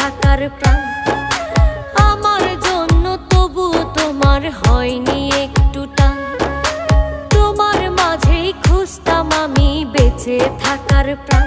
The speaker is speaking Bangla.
থাকার প্রাণ। আমার জন্য তবু তোমার হয়নি একটু টান। তোমার মাঝেই খুঁজতাম আমি বেঁচে থাকার প্রাণ।